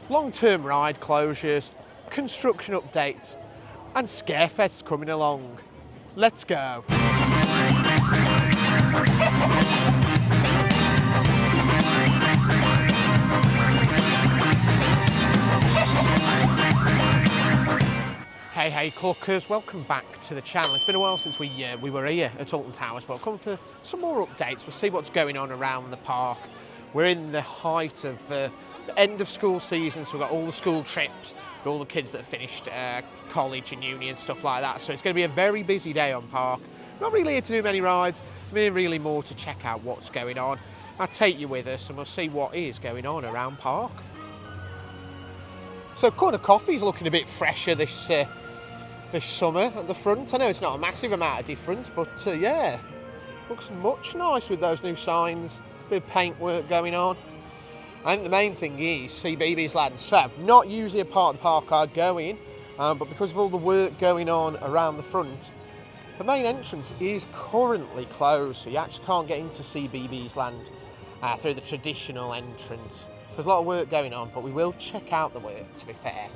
long-term ride closures, construction updates, and scarefest coming along. Let's go. Hey Cluckers, welcome back to the channel. It's been a while since we were here at Alton Towers, but I've come for some more updates. We'll see what's going on around the park. We're in the height of the end of school season, so we've got all the school trips, got all the kids that have finished college and uni and stuff like that. So it's going to be a very busy day on park. Not really here to do many rides, we're really more to check out what's going on. I'll take you with us and we'll see what is going on around park. So Corner Coffee's looking a bit fresher this summer at the front. I know it's not a massive amount of difference, but yeah, looks much nice with those new signs, bit of paint work going on. I think the main thing is CBeebies Land. So, not usually a part of the park I'd go in, but because of all the work going on around the front, the main entrance is currently closed, so you actually can't get into CBeebies Land through the traditional entrance. So there's a lot of work going on, but we will check out the work, to be fair.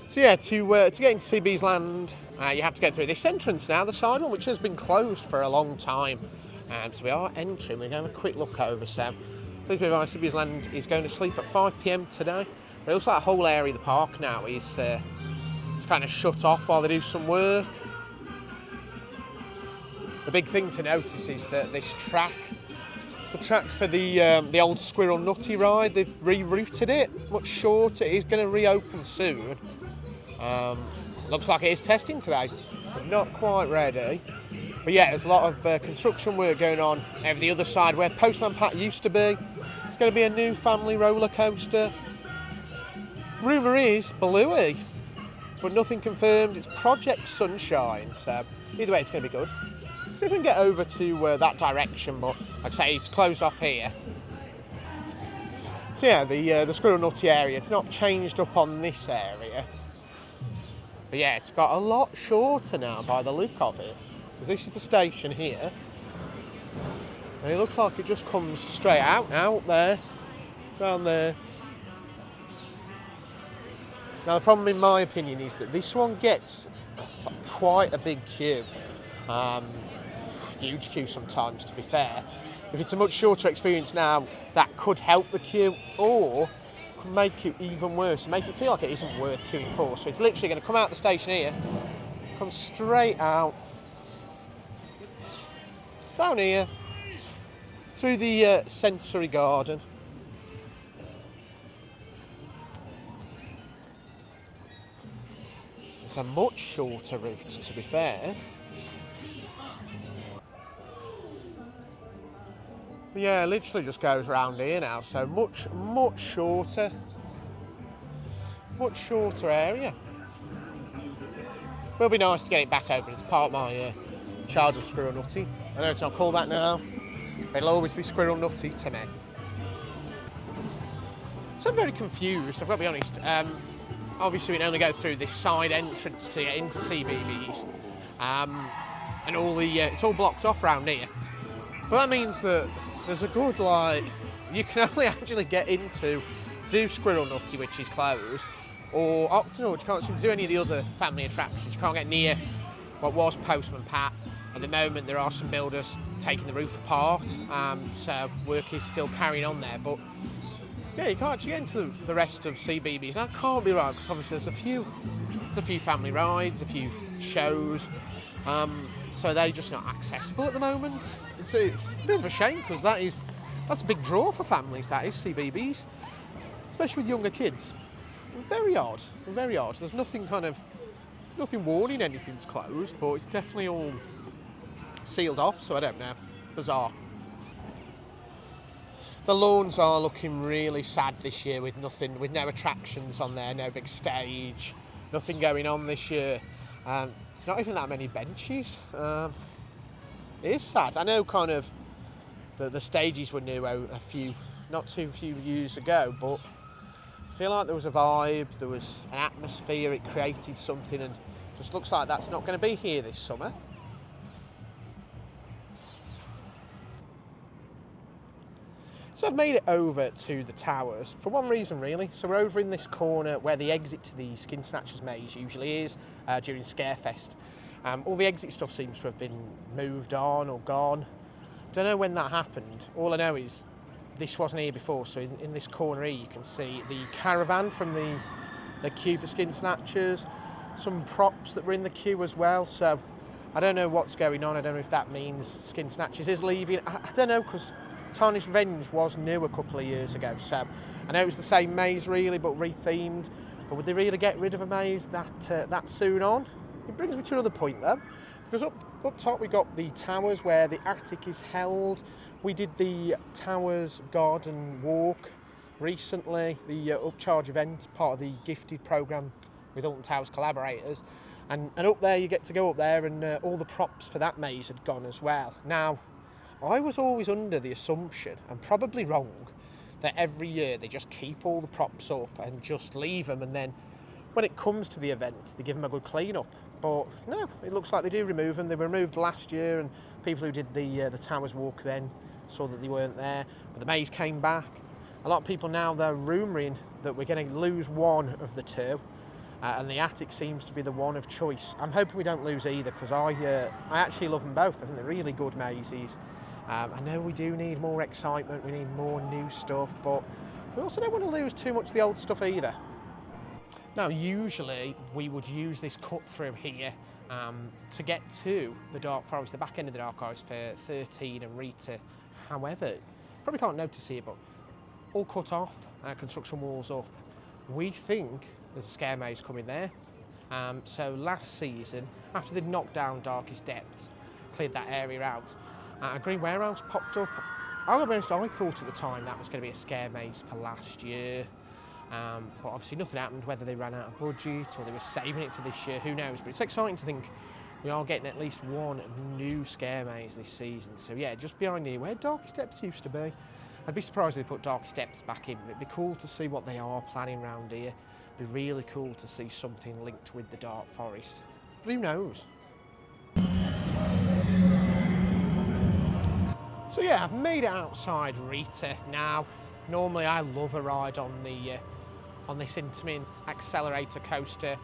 So yeah, to get into CBeebies Land, you have to go through this entrance now, the side one, which has been closed for a long time. So we are entering, we're going to have a quick look over. So please be advised, CBeebies Land is going to sleep at 5 PM today. But it looks like the whole area of the park now is it's kind of shut off while they do some work. The big thing to notice is that this track, it's the track for the old Squirrel Nutty ride. They've rerouted it, much shorter. It is going to reopen soon. Looks like it is testing today, but not quite ready. But yeah, there's a lot of construction work going on over the other side where Postman Pat used to be. It's going to be a new family roller coaster. Rumour is Bluey, but nothing confirmed. It's Project Sunshine, so either way it's going to be good. See if we can get over to that direction, but like I say, it's closed off here. So yeah, the Squirrel Nutty area, it's not changed up on this area. But yeah, it's got a lot shorter now by the look of it. Because this is the station here. And it looks like it just comes straight out now, up there, down there. Now the problem in my opinion is that this one gets quite a big queue. Huge queue sometimes, to be fair. If it's a much shorter experience now, that could help the queue, or could make it even worse and make it feel like it isn't worth queuing for. So it's literally going to come out the station here, come straight out, down here, through the sensory garden. It's a much shorter route, to be fair. Yeah, it literally just goes around here now, so much shorter. Much shorter area. Will be nice to get it back open. It's part of my childhood Squirrel Nutty. I know it's not called that now, but it'll always be Squirrel Nutty to me. So I'm very confused, I've got to be honest. Obviously we can only go through this side entrance to get into CBeebies. And all the it's all blocked off around here. But that means that there's a good, you can only actually get into do Squirrel Nutty, which is closed, or Octonauts. You can't seem to do any of the other family attractions. You can't get near what was Postman Pat. At the moment, there are some builders taking the roof apart, so work is still carrying on there. But yeah, you can't actually get into the rest of CBeebies. That can't be right, because obviously there's a few family rides, a few shows, so they're just not accessible at the moment. It's a bit of a shame, because that's a big draw for families, that is, CBeebies, especially with younger kids. Very odd, very odd. There's nothing warning anything's closed, but it's definitely all sealed off, so I don't know. Bizarre. The lawns are looking really sad this year with no attractions on there, no big stage, nothing going on this year. It's not even that many benches. It is sad. I know kind of the stages were new not too few years ago, but I feel like there was a vibe, there was an atmosphere, it created something, and just looks like that's not going to be here this summer. So I've made it over to the towers for one reason really. So we're over in this corner where the exit to the Skin Snatchers maze usually is during Scarefest. All the exit stuff seems to have been moved on or gone. Don't know when that happened. All I know is this wasn't here before. So in this corner here you can see the caravan from the queue for Skin Snatchers, some props that were in the queue as well. So I don't know what's going on. I don't know if that means Skin Snatchers is leaving. I don't know, because Tarnished Revenge was new a couple of years ago, so I know it was the same maze really, but rethemed. But would they really get rid of a maze that soon on? It brings me to another point though, because up top we got the towers where the attic is held. We did the Towers Garden Walk recently, the upcharge event, part of the gifted programme with Alton Towers collaborators. And up there, you get to go up there, and all the props for that maze had gone as well. Now, I was always under the assumption, and probably wrong, that every year they just keep all the props up and just leave them, and then when it comes to the event, they give them a good clean up. But no, it looks like they do remove them. They were removed last year, and people who did the Towers Walk then saw that they weren't there. But the maze came back. A lot of people now, they're rumouring that we're going to lose one of the two. And the attic seems to be the one of choice. I'm hoping we don't lose either, because I actually love them both. I think they're really good mazes. I know we do need more excitement, we need more new stuff, but we also don't want to lose too much of the old stuff either. Now, usually we would use this cut through here to get to the Dark Forest, the back end of the Dark Forest for 13 and Rita. However, probably can't notice here, but all cut off, construction walls up. We think there's a scare maze coming there. So last season, after they'd knocked down Darkest Depths, cleared that area out, a green warehouse popped up. I'll be honest, I thought at the time that was going to be a scare maze for last year. But obviously nothing happened, whether they ran out of budget or they were saving it for this year, who knows. But it's exciting to think we are getting at least one new scare maze this season. So yeah, just behind here where Darkest Depths used to be. I'd be surprised if they put Darkest Depths back in, but it'd be cool to see what they are planning around here. It'd be really cool to see something linked with the Dark Forest. But who knows? So yeah, I've made it outside Rita now. Normally I love a ride on this Intamin accelerator coaster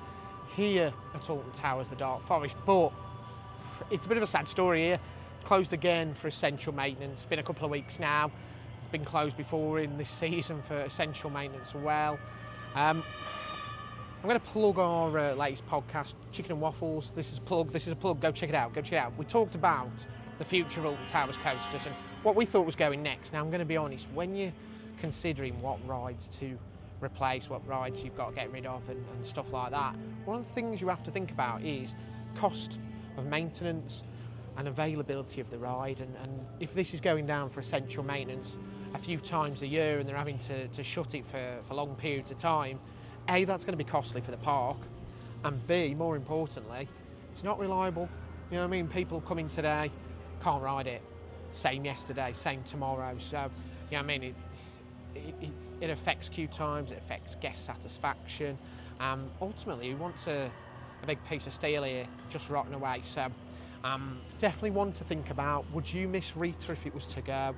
here at Alton Towers, the Dark Forest, but it's a bit of a sad story here. Closed again for essential maintenance. It's been a couple of weeks now. It's been closed before in this season for essential maintenance as well. I'm going to plug our latest podcast, Chicken and Waffles. This is a plug, go check it out, We talked about the future of Alton Towers coasters and what we thought was going next. Now, I'm going to be honest, when you're considering what rides to replace, what rides you've got to get rid of and stuff like that, one of the things you have to think about is cost of maintenance and availability of the ride. And if this is going down for essential maintenance a few times a year and they're having to shut it for long periods of time, A, that's going to be costly for the park, and B, more importantly, it's not reliable. You know what I mean? People come in today, can't ride it. Same yesterday, same tomorrow. So, you know what I mean? It affects queue times, it affects guest satisfaction. Ultimately, we want a big piece of steel here just rotting away. So, definitely one to think about. Would you miss Rita if it was to go?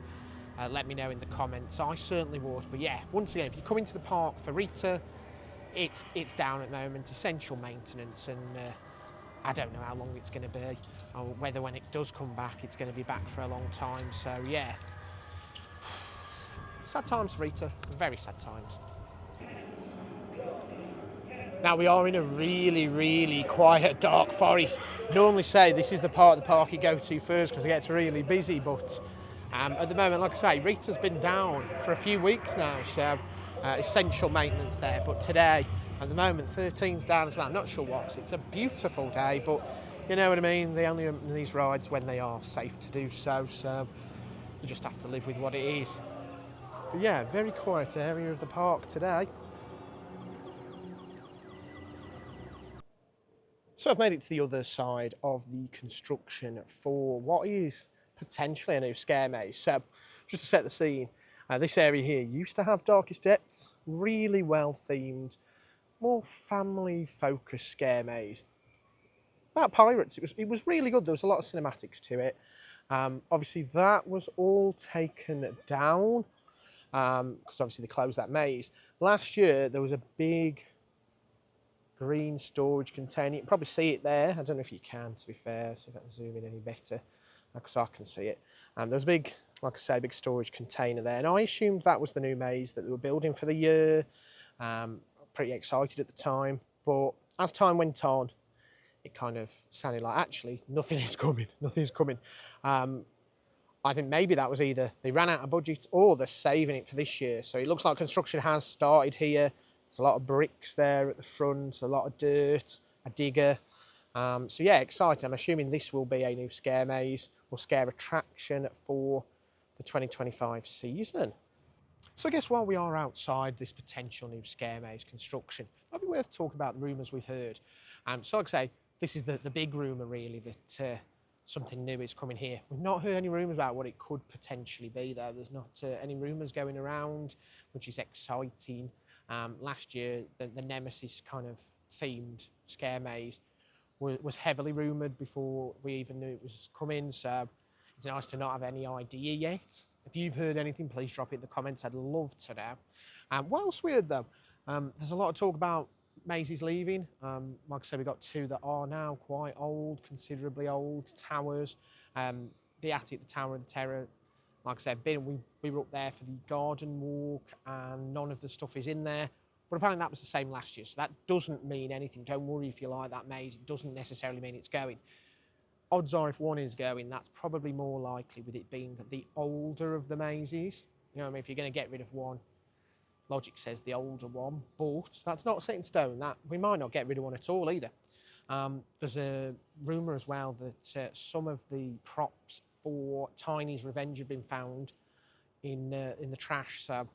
Let me know in the comments. I certainly would. But yeah, once again, if you come into the park for Rita, it's down at the moment, essential maintenance, and I don't know how long it's going to be, or whether when it does come back, it's going to be back for a long time. So yeah, sad times for Rita, very sad times. Now we are in a really, really quiet Dark Forest. Normally say this is the part of the park you go to first because it gets really busy, but at the moment, like I say, Rita's been down for a few weeks now, so essential maintenance there. But today, at the moment, 13's down as well. I'm not sure what, 'cause it's a beautiful day, but you know what I mean? They only run these rides when they are safe to do so, so you just have to live with what it is. But yeah, very quiet area of the park today. So I've made it to the other side of the construction for what is potentially a new scare maze. So just to set the scene, this area here used to have Darkest Depths, really well themed, more family focused scare maze. About pirates, it was really good. There was a lot of cinematics to it. Obviously that was all taken down. because obviously they closed that maze. Last year, there was a big green storage container. You can probably see it there. I don't know if you can, to be fair, see if I can zoom in any better, because I can see it. There's a big, like I say, big storage container there, and I assumed that was the new maze that they were building for the year. Pretty excited at the time, but as time went on, it kind of sounded like, actually, nothing is coming, nothing's coming. I think maybe that was either they ran out of budget or they're saving it for this year. So it looks like construction has started here. There's a lot of bricks there at the front, a lot of dirt, a digger. So yeah, exciting. I'm assuming this will be a new scare maze or scare attraction for the 2025 season. So I guess while we are outside this potential new scare maze construction, it might be worth talking about the rumours we've heard. So like I say, this is the big rumour really that something new is coming here. We've not heard any rumours about what it could potentially be though. There's not any rumours going around, which is exciting. Last year, the Nemesis kind of themed scare maze was heavily rumoured before we even knew it was coming, so it's nice to not have any idea yet. If you've heard anything, please drop it in the comments. I'd love to know. What else weird though? There's a lot of talk about mazes leaving. Like I said, we've got two that are now quite old, considerably old towers. The attic, the Tower of the Terror. Like I said, we were up there for the garden walk, and none of the stuff is in there. But apparently that was the same last year, so that doesn't mean anything. Don't worry if you like that maze. It doesn't necessarily mean it's going. Odds are if one is going, that's probably more likely with it being the older of the mazes. You know what I mean? If you're going to get rid of one, logic says the older one, but that's not set in stone. That we might not get rid of one at all either. There's a rumour as well that some of the props for Tiny's Revenge have been found in the trash, so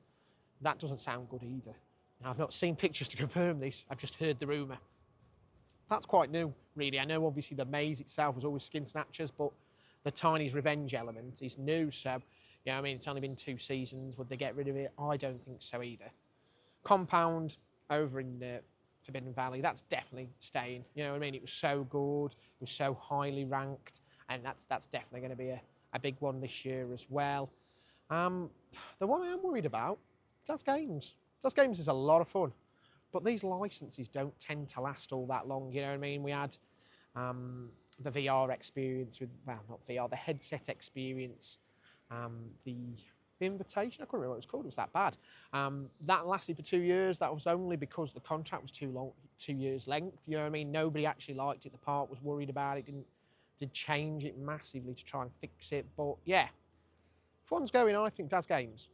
that doesn't sound good either. Now, I've not seen pictures to confirm this, I've just heard the rumour. That's quite new, really. I know obviously the maze itself was always skin snatchers, but the Tiny's Revenge element is new, so, you know what I mean, it's only been 2 seasons. Would they get rid of it? I don't think so either. Compound over in Forbidden Valley, that's definitely staying. You know what I mean? It was so good, it was so highly ranked, and that's definitely going to be a big one this year as well. The one I am worried about, Daz Games. Daz Games is a lot of fun, but these licenses don't tend to last all that long. You know what I mean? We had the VR experience with, well, not VR, the headset experience, the invitation, I couldn't remember what it was called, it was that bad. That lasted for 2 years. That was only because the contract was too long, 2 years length. You know what I mean? Nobody actually liked it. The park was worried about it, did change it massively to try and fix it. But yeah, if one's going, I think Daz Games.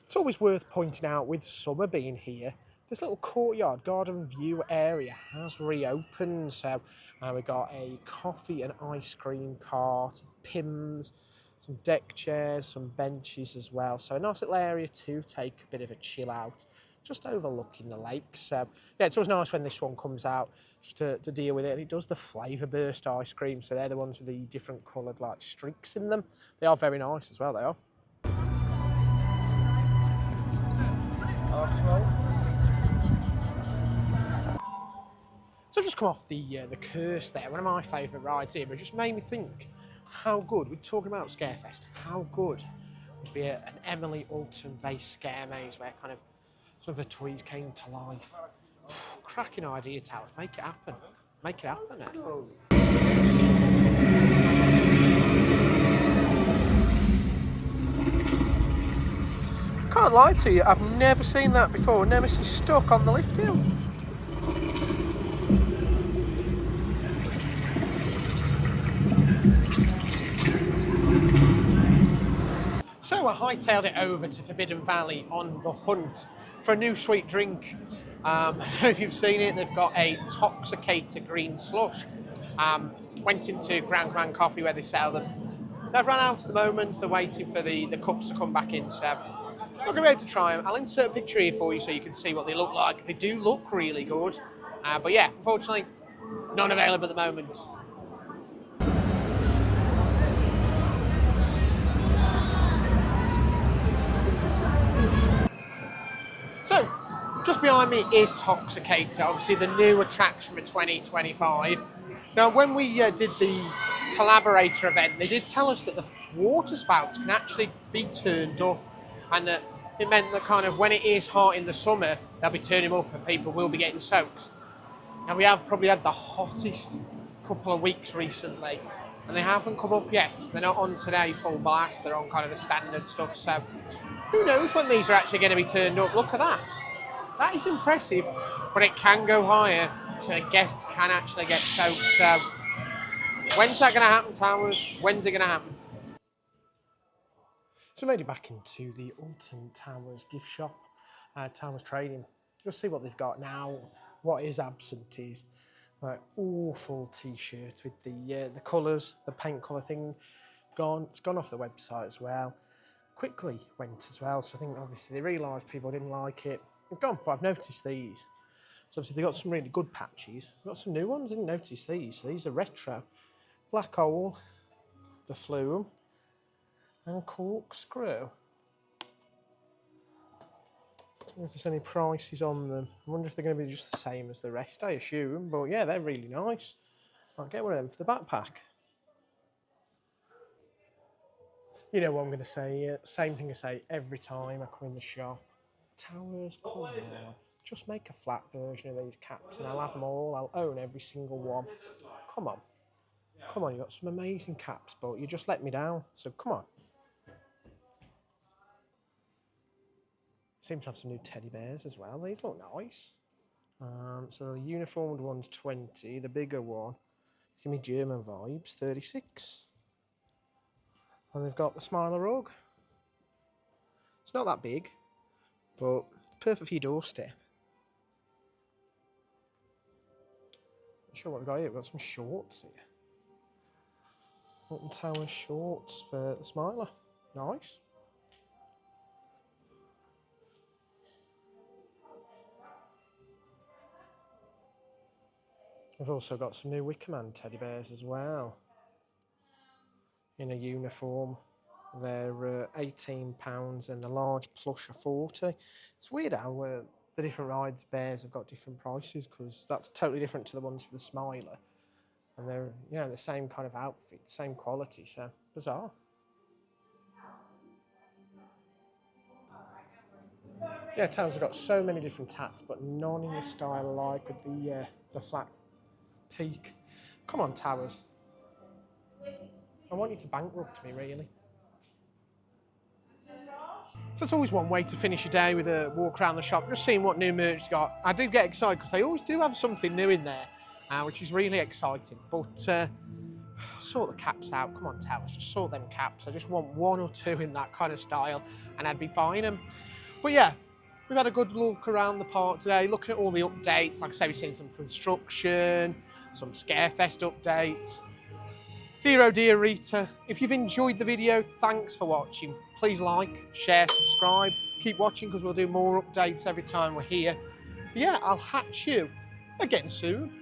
It's always worth pointing out with summer being here, this little courtyard garden view area has reopened. So we've got a coffee and ice cream cart, Pims, some deck chairs, some benches as well. So a nice little area to take a bit of a chill out, just overlooking the lake. So yeah, it's always nice when this one comes out just to deal with it. And it does the flavour burst ice cream. So they're the ones with the different coloured like streaks in them. They are very nice as well, they are. So I've just come off the Curse there, one of my favourite rides here, but it just made me think how good, we're talking about Scarefest, how good would be an Emily Alton based scare maze where kind of some of the toys came to life. Cracking idea, Towers, make it happen. Make it happen now. Can't lie to you, I've never seen that before. Nemesis stuck on the lift hill. So I hightailed it over to Forbidden Valley on the hunt for a new sweet drink. I don't know if you've seen it, they've got a Toxicator green slush. Went into Grand Coffee where they sell them. They've run out at the moment, they're waiting for the cups to come back in, so I'm not going to be able to try them. I'll insert a picture here for you so you can see what they look like. They do look really good, but yeah, unfortunately, none available at the moment. So, just behind me is Toxicator, obviously the new attraction for 2025. Now, when we did the collaborator event, they did tell us that the water spouts can actually be turned up and that it meant that kind of when it is hot in the summer, they'll be turning up and people will be getting soaked. Now we have probably had the hottest couple of weeks recently, and they haven't come up yet. They're not on today full blast, they're on kind of the standard stuff, so who knows when these are actually going to be turned up. Look at that. That is impressive, but it can go higher, so the guests can actually get soaked. So when's that going to happen, Towers? When's it going to happen? So made it back into the Alton Towers gift shop, Towers Trading. You'll see what they've got now. What is absent is awful t-shirts with the colours, the paint colour thing gone. It's gone off the website as well. Quickly went as well, so I think obviously they realised people didn't like it. It's gone, but I've noticed these. So obviously they've got some really good patches. We've got some new ones, didn't notice these. So these are retro. Black Hole, the Flume, and Corkscrew. I don't know if there's any prices on them. I wonder if they're going to be just the same as the rest, I assume. But yeah, they're really nice. I'll get one of them for the backpack. You know what I'm going to say, same thing I say every time I come in the shop. Towers, come on. Just make a flat version of these caps and I'll have them all. I'll own every single one. Come on. Come on, you've got some amazing caps, but you just let me down. So come on. Seem to have some new teddy bears as well. These look nice. So the uniformed one's 20. The bigger one, give me German vibes, 36. And they've got the Smiler rug. It's not that big, but perfect for your doorstep. Not sure what we've got here. We've got some shorts here. Alton Towers shorts for the Smiler. Nice. We've also got some new Wickerman teddy bears as well. In a uniform. They're £18 and the large plush are 40. It's weird how the different rides bears have got different prices, because that's totally different to the ones for the Smiler. And they're, you know, the same kind of outfit, same quality, so bizarre. Yeah, Towers have got so many different hats, but none in the style I like, with the flat peak. Come on, Towers. I want you to bankrupt me, really. So it's always one way to finish your day, with a walk around the shop, just seeing what new merch got. I do get excited because they always do have something new in there, which is really exciting. But sort the caps out. Come on, Towers, just sort them caps. I just want one or two in that kind of style and I'd be buying them. But yeah, we've had a good look around the park today, looking at all the updates. Like I say, we've seen some construction, some Scarefest updates. Dear oh dear Rita, if you've enjoyed the video, thanks for watching. Please like, share, subscribe. Keep watching because we'll do more updates every time we're here. But yeah, I'll hatch you again soon.